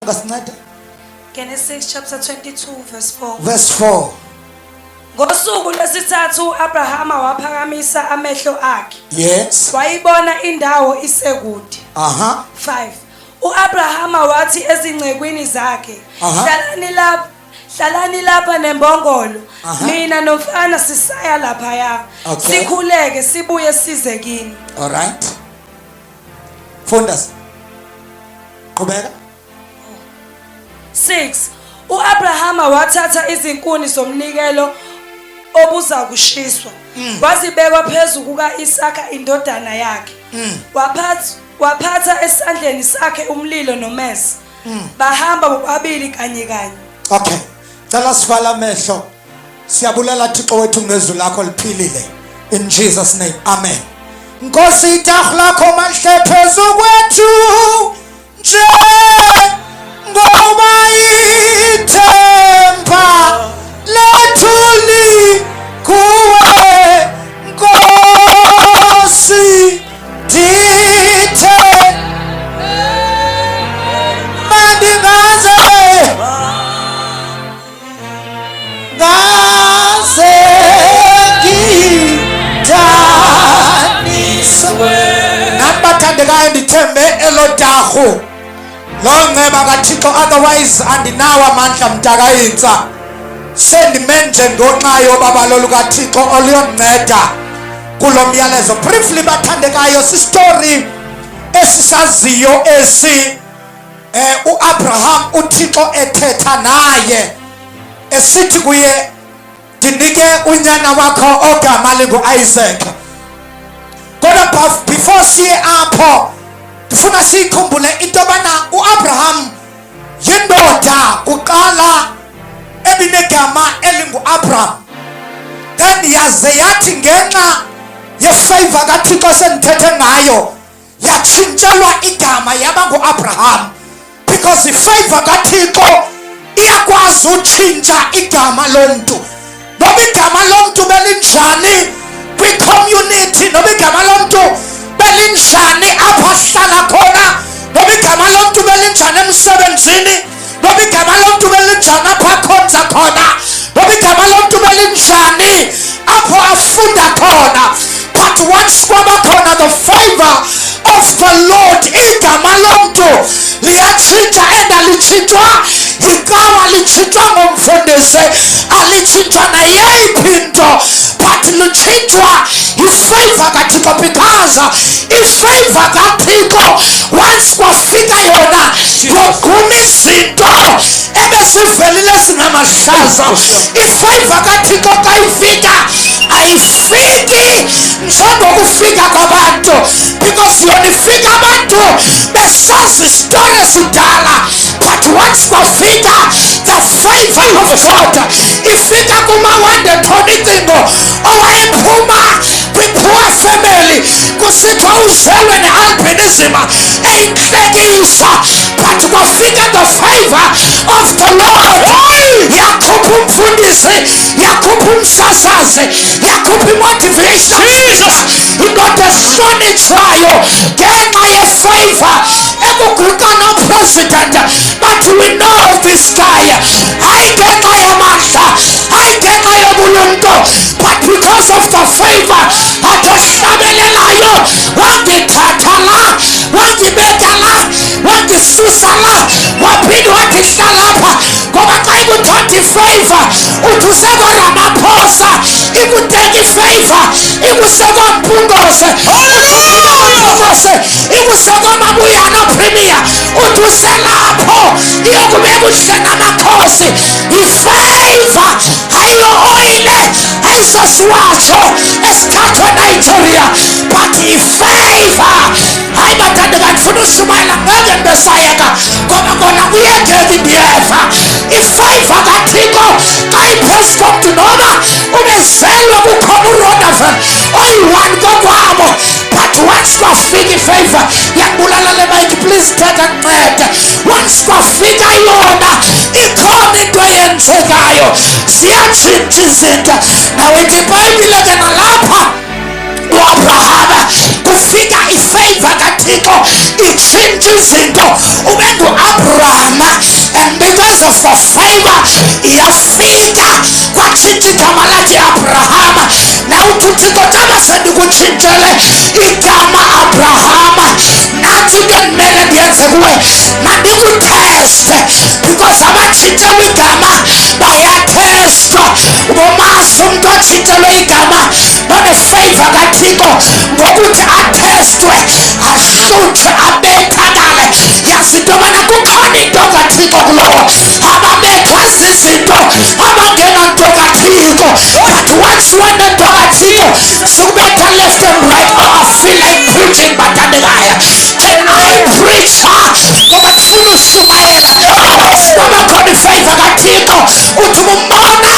ngasinceda. Genesis chapter 22 verse 4. Verse 4. Ngosuku lwesithathu uAbrahama waphakamisa amehlo akhe. Yes. Wayibona indawo isekude. 5. uAbrahama wathi ezingcekwini zakhe, hlalani lapha nembongolo, mina nomfana sisaya lapha ya. Sikhuleke sibuye size kini. All right. Fundas. Qhubeka. 6. uAbrahama wathatha izinkuni zomnikelo obuza kushiswa, wazibeka phezulu kuka-Isaka indodana yakhe. Waphatha esandleni sakhe umlilo nomese. Bahamba bobabili kanye kanye. Okay. Cela sivala amehlo. Siyabulela Thixo wethu ngezwi lakho liphilile. In Jesus name. Amen. Nkosi itakhula lakho mahle phezulu kwethu nje ngoba ithemba lethu likuwe Nkosi dithe mandingaze ngitaniswe nabathandekayo ndithembe elodarhu longceba kaThixo otherwise andinawo amandla mntakayitsa sendimenje ngonxayo babalolu kaThixo oluyonceda kulo myalezo. Briefly bathandekayo sistory esisaziyo esi uAbraham uThixo ethetha naye esithi kuye ndinike unyana wakho ogama linguIsaac. Kodwa before siye apho ndifuna sikhumbule into yobana uAbraham yindoda uqala ebinegama elinguAbraham, kanti yaze yathi ngenxa yefavor kaThixo sendithethe ngayo yatshintshelwa igama yaba nguAbraham, because ifavor kaThixo iyakwazi utshintsha igama lomntu. Noba igama lomntu belinjani kwi-community, noba igama lomntu belinjani apho ahlala khona, noba igama lomntu belinjani emsebenzini, noba igama lomntu belinjani apho akhonza khona, noba igama lomntu belinjani apho afunda khona, but once kwaba khona the favor of the Lord, igama lomntu liyatshintsha. And alitshintshwa igama, litshintshwa ngomfundisi, alitshintshwa nayeyiphi into, but litshintshwa ifavor kaThixo, because ifavor kaThixo once kwafika yona yogquma izinto ebesivelile zinamahlaza. Ifavor kaThixo xa ifika ayifiki njengokufika kwabantu, because yona ifika abantu besazi isitori esidala, but once kwafika the favor of God ifika kumawande thonicingo owayephuma kwi-poor family kusithiwa uzelwe ne-albinism eyinhlekisa, but kwafika the favor of the Lord. Yakhupha umfundisi, yakhupha umsasazi, yakhupha imotivation, indoda ehlonitshwayo ngenxa yefavor ekuguqa no-president. But we know this guy, hayi ngenxa yamandla, hayi ngenxa yobulumko, but because of the favor atehlabelelayo wangithatha la, wangibeka la, wangisusa la, waphinde wathi hlalapha. Ngoba xa ikuthatha ifavor uthi usekoRamaphosa, ikuteka ifavor ikusekoMpungose, ikusekomabuyana premier, uthi uselapho iyokubeka uhlena amakhosi. Ifavor hayiyo oyile ayisosiwatsho esithathwe Nigeria, but ifavor hayi bathandekayo ndifuna ushumayela ngeke ndibesayeka ngoba kona kuyenzeka indiyeva. Ifavor kaThixo xa iphezu komntu noba ubezelwe kukhona uRodavan oyi-1 kokwabo, but once kwafika ifavor, yakubulala le mike please thetha ncede, once kwafika yona ikhona into eyenzekayo, ziyatshintsha izinto. Nawethi ibhayibhile ke nalapha uAbrahama kufika ifavor kaThixo kaThixo itshintsha izinto. Ube ngu-Abrahama, and because of the favor iyafika kwatshintsha igama lathi Abrahama. Nawuthi uThixo caba sendikutshintshele igama Abrahama, nathi into endimele ndiyenze kuwe mandikutheste, because abatshintshelwe igama bayathestwa. Ubomazi umntu otshintshelwe igama nonefavor kaThixo ngokuthi athestwe, ahlutshwe, abethakale. Yazi into yobana kukhona into kaThixo kulowo. Ababethwa zizinto abangenanto kaThixo, but once wanento kaThixo sukubetha left and right. Oh, I feel like preaching bathandekayo. Can I preach? Ngoba ndifuna ushumayela ngoba khona ifavor kaThixo. Uthi umbona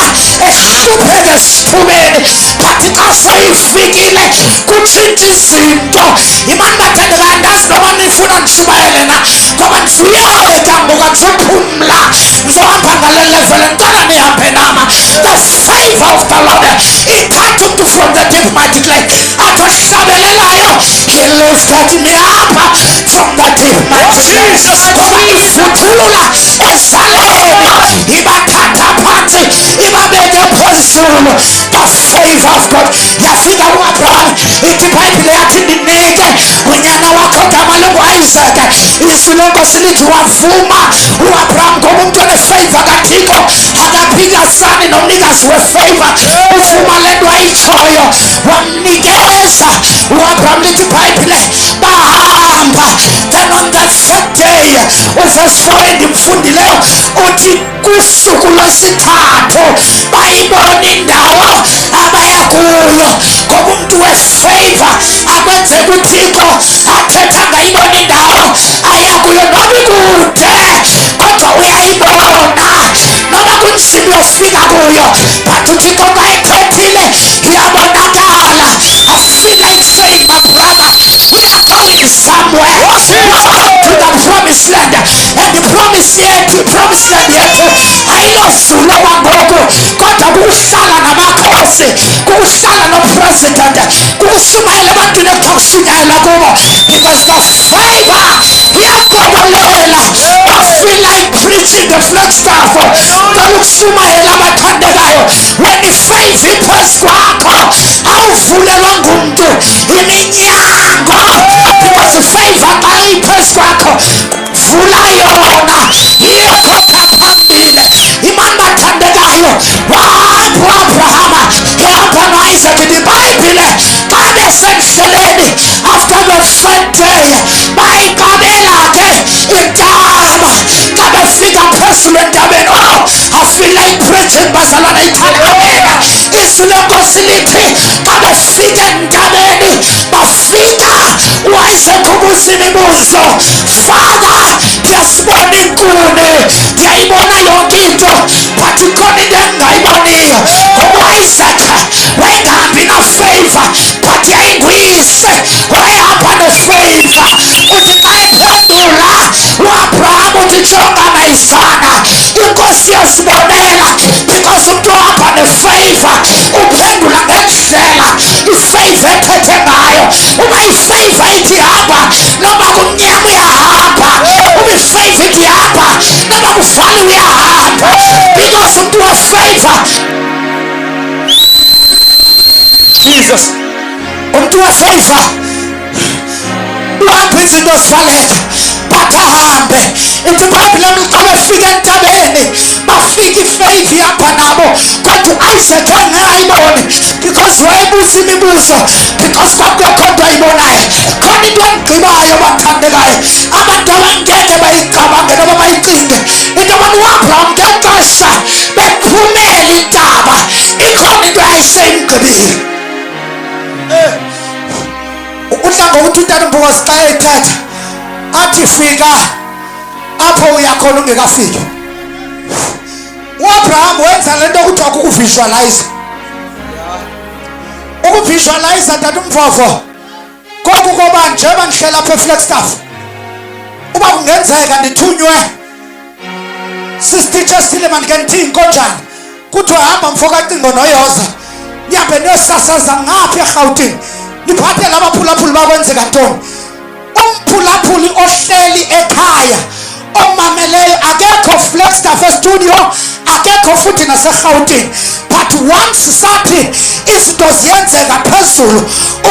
ehlupheka esithubeni, but xa seyifikile kutshintsha izinto. Imani bathandekayo, ndazi noba nifuna ndishumayele na, ngoba ndizuyeka ngoba ndizophumla, ndizohamba ngale level. Ndicela nihambe nama. The favor of the Lord ithatha umntu from the deep, my declare, athi ohlabelelayo, he lifted me up from the deep, my Jesus. Ngoba ivuthulula ezaleni, ibathatha phansi, ibabeke phezulu. The favor of God yafika kuAbraham. Ithi iBhayibhile yathi ndinike unyana wakho gama lingu-Isaac. Izwi lenkosi lithi wavuma uAbraham ngoba umntu onefavor kaThixo akaphikasani nomnikazi wefavor. Uvuma le nto ayitshoyo, wamnikeza uAbraham. Lithi iBhayibhile bahamba. Then on the third day, uverse 4 endimfundileyo uthi kwisuku lwesithathu bayibona indawo abaya kuyo. Ngoba umntu wefavor akwenzeka uThixo athetha ngayibona indawo aya kuyo, noba ikude kodwa uyayibona, noba kunzima uyofika kuyo, but uThixo xa ethethile iyabonakala. I feel like saying, my brother, we are going somewhere to the promised land, and the promised land yethu ayilofuna kwangoku, kodwa kukuhlala namakhosi, kukuhlala nopresident, kukushumayela ebantwini ekuthiwa kushunyayelwa kubo, because the favor iyabokolela. I feel like preaching the flat stuff. Ukushumayela abathandekayo, when ifavor iphezu kwakho awuvulelwa ngumntu iminyango, because ifavor xa iphezu kwakho vula yona iyokhokha phambili. Imani bathandekayo, wahamba uAbrahama ehamba noIsaac. iBhayibhile xa besendleleni after the third day bayiqabela ke intaba. Xa befika phezulu entabeni, oh, I feel like preaching bazalwane ithandekayo. Izwi lenkosi lithi xa befika entabeni bafika uIsaac ubuza imibuzo. Father, ndiyasibona inkuni, ndiyayibona yonke into, but ikhona into endingayiboniyo. Ngoba uIsaac wayengahambi nafavor, but yayinguyise wayehamba nefavor. Uthi xa ephendula uAbraham uthi jonga mayifana, inkosi yasibonela, because umntu ohamba nefavor uphendula ngendlela ifavor ethethe ngayo. Uba ifavor ithi hamba noba kumnyama uyahamba, uba ifavor ithi hamba noba kufana uyahamba, because umntu wefavor. Jesus, umntu wefavor uhamba izinto zivaleka, but ahambe. Ithi iBhayibhile xa befika entabeni bafika ifavor ihamba nabo, kodwa uIsaac engayiboni because wayebuza imibuzo, because kwakukho nto ayibonayo. Khona into engigqibayo bathandekayo, abantu abangeke bayicabange noba bayicinge into yobana uAbraham ngexesha bephumela intaba ikhona into ayiseyimgqibile. Udla ngokuthi uNtatompokazi xa ethetha athi fika apho uyakhona ungekafiki. uAbraham wenza le nto kuthiwa kukuvisualize. Ukuvisualize tatomfofo koku koba njengoba ndihleli apha eFlagstaff, uba kungenzeka ndithunywe sisititsha esithile mandike ndithi inkonjane kuthiwa hamba mfo kacingo noyoza nihambe niyosasaza ngapha eRhawutini niphathele abaphulaphuli bakwenzeka ntoni. umphulaphuli ohleli ekhaya omameleyo akekho Flex Cafe Studio akekho futhi naseGauteng but once sathi izinto ziyenzeka phezulu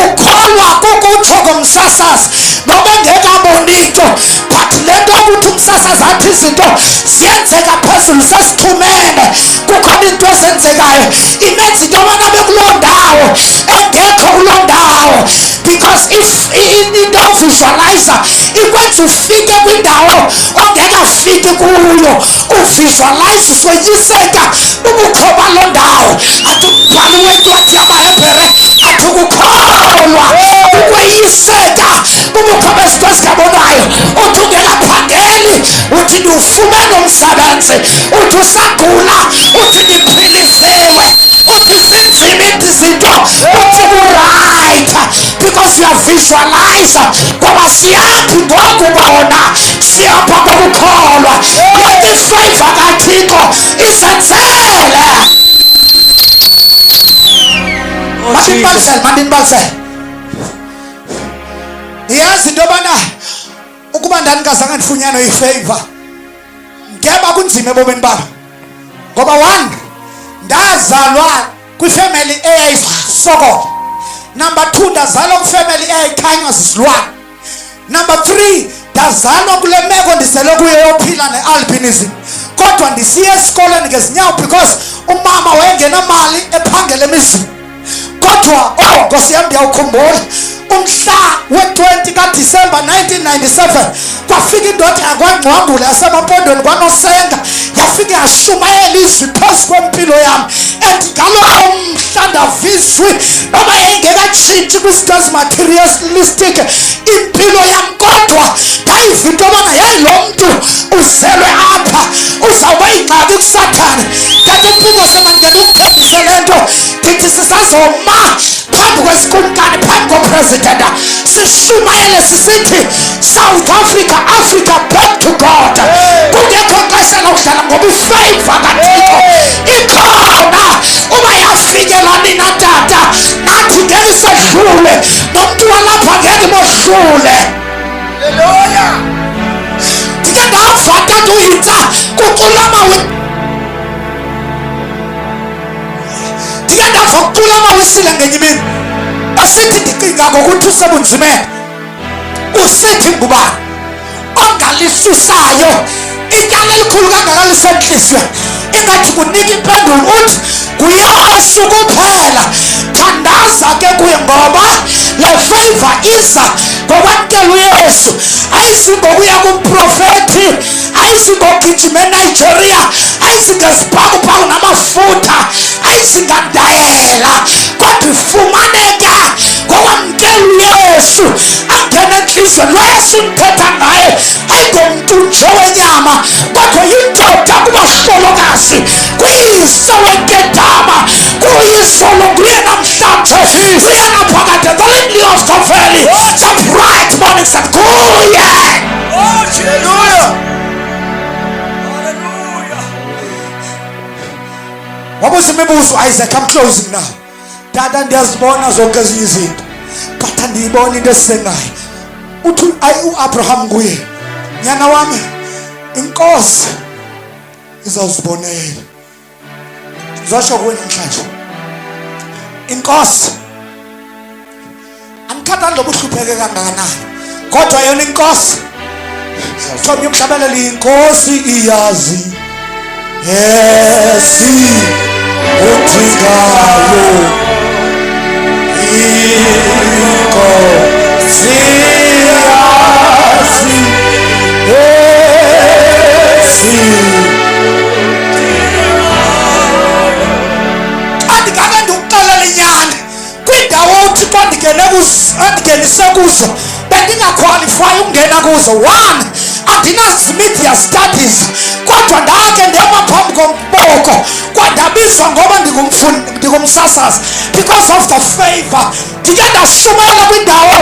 ukholwa kukutsho komsasazi noba ngekaboni into but lento ukuthi umsasazi athi izinto ziyenzeka phezulu sesithumele kukhona into ezenzekayo imenza into abana bekuloo ndawo engekho kuloo ndawo because if into visualizer ikwenza ufike kwindawo ongekafiki kuyo uvisualize soyiseka ubukho baloo ndawo athi umbhalo wencwadi yamaHebhere athi ukukholwa ukweyiseka ubukho bezinto ezingabonwayo uthi ungekaphangeli uthi ndiwufumene umsebenzi uthi usagula uthi ndiphilisiwe uthi zinzima izinto uthi uright because uyavisualize ngoba siyathi ngokubona siyapha ngokukholwa yeti Favour kaThixo isenzele mandinibalisele yazi into yobana ukuba ndandingazange ndifunyanwe iFavour ngeba kunzima ebomini bam ngoba one ndazalwa kwifamily eyayisokola number 2 ndazalwa kwifamily eyayikhanywa zizilwane number 3 ndazalwa kule meko ndisele kuyo yophila ne-albinism kodwa ndisiya esikoleni ngezinyawo because umama wayengenamali ephangela emizini kodwa Nkosi yami ndiyawukhumbula umhla we-20 kaDisemba 1997 kwafika indoda yakwaNgcwambule yaseMampondweni kwaNosenga yafika yashumayela izwi phezu kwempilo yami and ngalo mhla ndavizwi noma yayingekatshintshi kwizinto ezimaterialistic impilo yami kodwa ndayiva into yobana yeyi lo mntu uzelwe apha uzawuba yingxaki kusathane kanti umpingo semandingenumthembise le nto ndithi sisazoma phambi kwesikumkani phambi kopresident sishumayele sisithi South Africa back to God kungekho xesha lokudlala ngoba iFavour kaThixo ikhona uba yafikela nina tata nathi ngeke sedlule nomntu walapha ngeke modlule haleluya ndike ndava tata uyitsa kukulama ndike ndava kukulama wisile ngenye imini esithi ndicinga ngokuthi usebunzimeni usithi ngubani ongalisusayo ityala elikhulu kangaka lisentliziyweni ingathi kunika impendulo uthi nguYesu kuphela thandaza ke kuye ngoba le Favour iza ngokwamkela uYesu ayisingokuya kumprofethi ayisingogijima eNigeria ayisingezibhakubhaku namafutha ayisingandayela kodwa ifumaneka ngokwamkela uYesu angena entliziyweni lo Yesu ndithetha ngaye ayingomntu nje wenyama kodwa yindoda kubahlolokazi kuyise wekedama kuyise longuye namhlanje siyanaphakade the lady of the valley the bright morning sun kuye hallelujah hallelujah wabuza imibuzo Isaac I'm closing now dada ndiyazibona zonke ezinye izinto but andiyibona into esisengayo uthi uAbraham kuye nyana wami inkosi izawuzibonela ngizosho kuwe namhlanje inkosi anikhathani lobu hlupheke kangakanani kodwa yona inkosi Thomi umhlabelelo inkosi iyazi yesi uthikayo inkosi iyazi yesi andikabe ndikuxelela inyani kwindawo uthi xa ndingenise kuzo bendingaqualify ukungena kuzo one andinazi-media studies kodwa ndake ndema phambi komboko kwandabizwa ngoba ndingumsasazi because of the Favour ndike ndashumayela kwindawo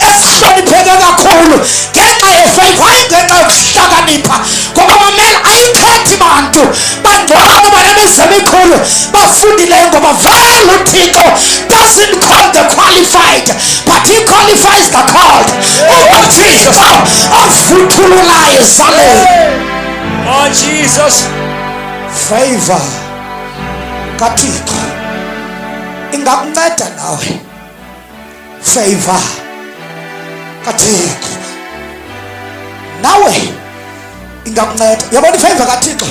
ezihlonipheke kakhulu ngenxa yeFavour hayi ngenxa yokuhlakanipha ngoba mamela ayithethi bantu bangcono banemizi emikhulu bafundileyo ngoba vele uThixo doesn't call the qualified but he qualifies the called uthi kaThixo ovuthululayo esaleni. Oh Jesus. Favour kaThixo ingakunceda nawe. Favour kaThixo nawe ingakunceda. Yabona ifavor kaThixo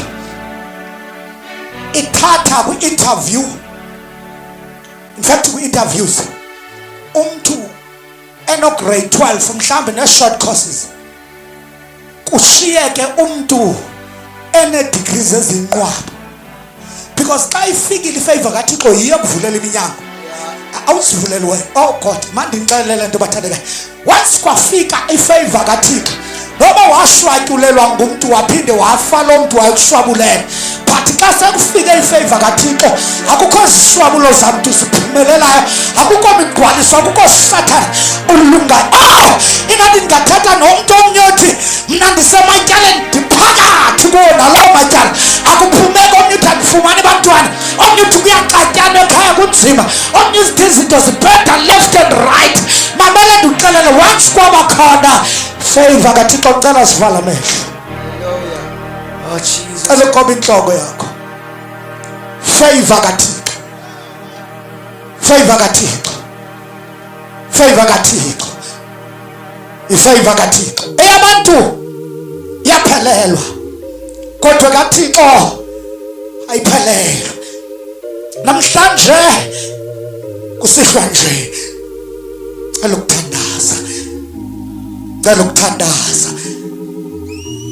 ithatha kwi-interview. In fact kwi-interviews umuntu grade 12 mhlambe ne-short courses kushiyeke umuntu degrees ezinqwaba, because xa ifikile ifavor kaThixo yiyo kuvulela iminyango. Awusivuleli wena. Oh God, manje ngixelele into bathandekayo. Once kwafika ifavor kaThixo noma washwatyulelwa ngumuntu waphinde wafa lo muntu wayekuswabulela, but xa sekufike ifavor kaThixo akukho sishwabulo zamuntu siphumelelayo, akukho migqwaliso, akukho Satan ulungayo. Ingathi ndingathatha nomuntu omnyothi mna ndisematyaleni ndiphakathi kuwo nalawo matyala, akuphumeki omnyothi andifumani bantwana, omnyothi kuyaxatyana ekhaya kunzima, omnyothi izinto zibheda left and right. Mamele ndikuxelele once kwaba khona favor kaThixo ngicela sivala amehlo. Oh Jesus. Cela ugobe inhloko yakho. Favor kaThixo. Favor kaThixo. Favor kaThixo. Ifavor kaThixo eyabantu yaphelelwa, kodwa kaThixo ayiphelelwa. Namhlanje kusihlwa nje cela ukuthandaza. Cela ukuthandaza.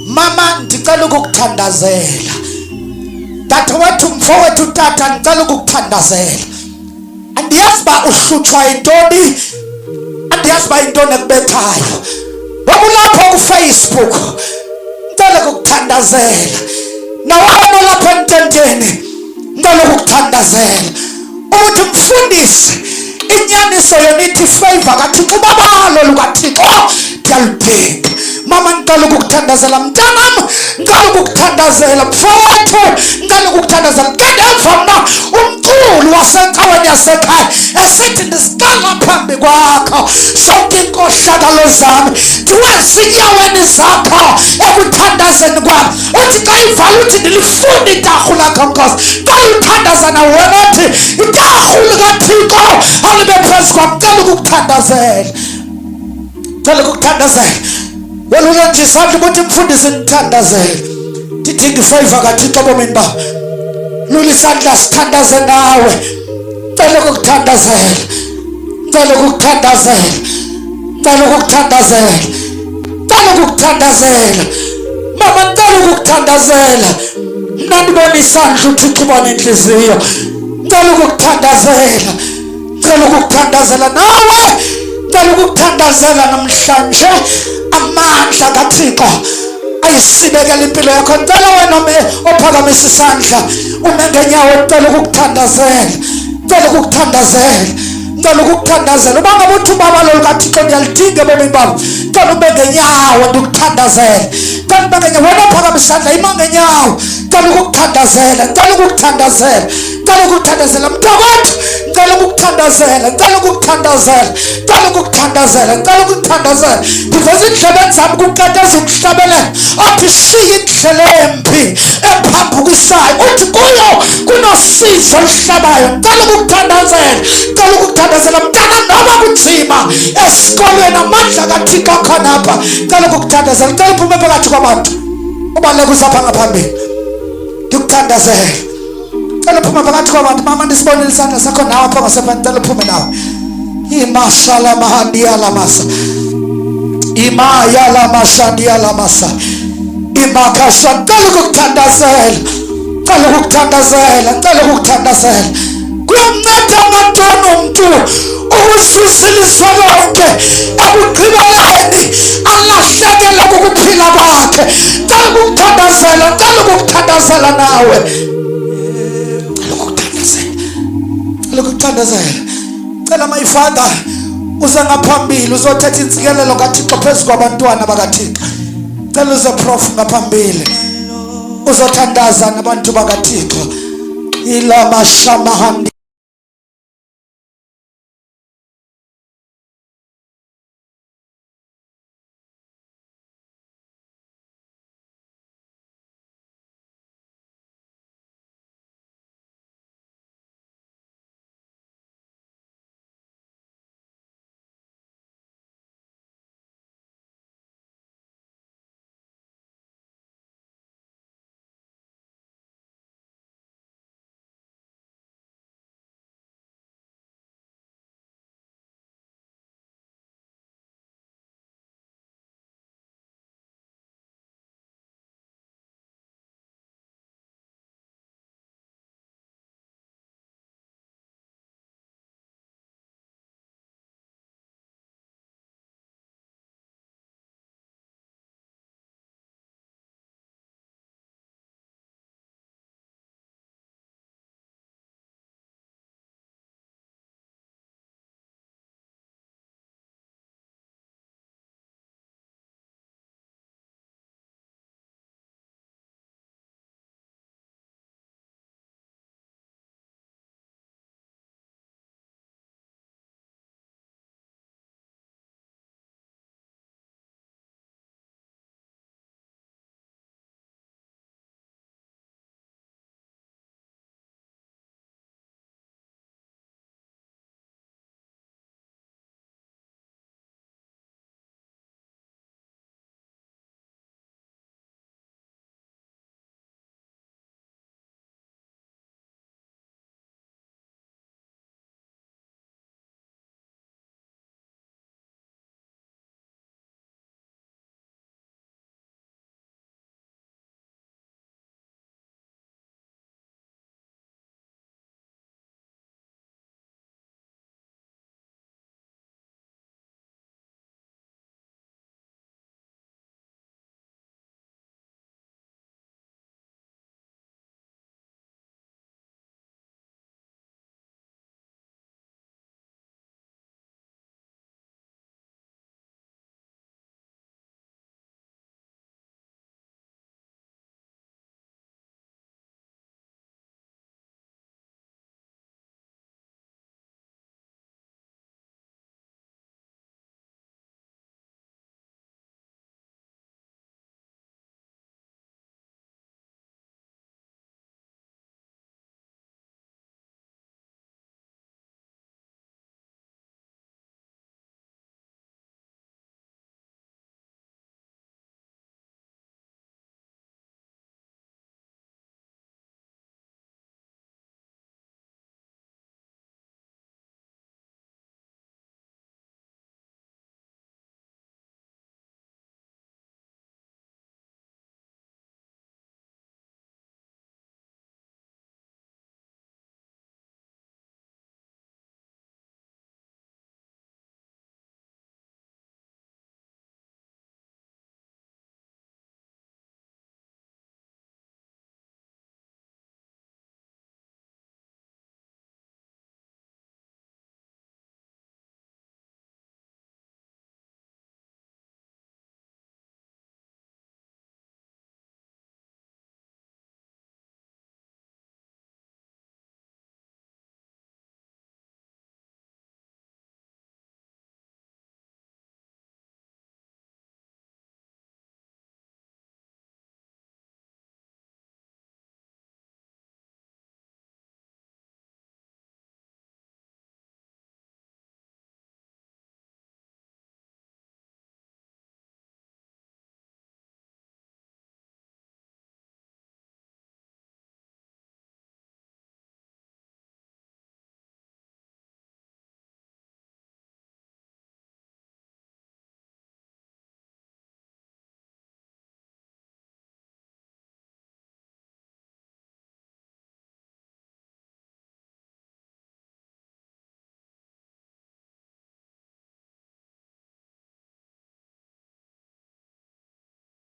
Mama ndicela ukukuthandazela. Dadewethu mfowethu tata ngicela ukukuthandazela. Andiyazi ba uhlutshwa yintoni, andiyazi ba yintoni ekubethayo. Wabulapho kuFacebook ngicela ukukuthandazela. Nawona lapha ententeni ngicela ukukuthandazela. Uthi mfundisi inyaniso yona ithi favor kaThixo ubabalo lukaThixo ndiyaludinga. Mama ngicela ukukuthandazela mntanam, ngicela ukukuthandazela mfowethu, ngicela ukukuthandazela. Ngedeva mna umculi wasencaweni yasekhaya esithi ndisicela phambi kwakho zonke inkohlakalo zami ndiwezi enyaweni zakho ekuthandazeni kwami. Uthi xa ivala uthi ndilifunda itarhu lakho Nkosi, ngicela uthandazana wena uthi itarhu likaThixo alibe phezu kwam. Ngicela ukukuthandazela. Ngicela ukukuthandazela. Welula nje isandla ukuthi mfundisi ndithandazele. Ndidinga ifavor kaThixo ebomini bam. Lula isandla sithandaze nawe. Ngicela ukukuthandazela. Ngicela ukukuthandazela. Ngicela ukukuthandazela. Ngicela ukukuthandazela. Mama ngicela ukukuthandazela. Mna ndibona isandla uThixo ubona inhliziyo. Ngicela ukukuthandazela. Ngicela ukukuthandazela nawe. Ngicela ukukuthandazela namhlanje. Amandla kaThixo ayisibekela impilo yakho. Ngicela wena ophakamisa isandla ume ngenyawo ngicela ukukuthandazela. Ngicela ukukuthandazela. Ngicela ukukuthandazela. Uba ngabe uthi ubabalo lukaThixo ndiyalidinga ebomini bam, ngicela ube ngenyawo ndikuthandazela. Ngicela ube ngenyawo. Wena ophakamisa isandla ima ngenyawo. Ngicela ukukuthandazela. Ngicela ukukuthandazela. Ngicela ukukuthandazela mntakwethu. Ngicela ukukuthandazela. Ngicela ukukuthandazela. Ngicela ukukuthandazela. Ngicela ukukuthandazela. Ndiveza indlebeni zami kukateza ukuhlabelela. Othi shiya indlela embi ephambukisayo. Uthi kuyo kunosizo oluhlabayo. Ngicela ukukuthandazela. Ngicela ukukuthandazela mntana noma kunzima esikolweni amandla kaThixo akhonapha. Ngicela ukukuthandazela. Ngicela uphume phakathi kwabantu ubaleka usapha ngaphambili. Ndikuthandazela. Ngicela uphume phakathi kwabantu. Mama ndisibonile isandla sakho nawe apha ngasepha. Ngicela uphume nawe. Imashala mahandia la masa. Imaya la mashandia la masa. Imakasha. Ngicela ukukuthandazela. Ngicela ukukuthandazela. Ngicela ukukuthandazela. Kuyamnceda amantwana omntu ukususa ilizwe lonke ekugqibeleni alahlekele kukuphila kwakhe. Ngicela ukukuthandazela. Ngicela ukukuthandazela nawe. Ngicela ukukuthandazela. Ngicela ukukuthandazela. Cela my father uze ngaphambili uzothetha insikelelo kaThixo phezu kwabantwana bakaThixo. Cela uze prof ngaphambili uzothandaza nabantu bakaThixo. Ila mashamahandi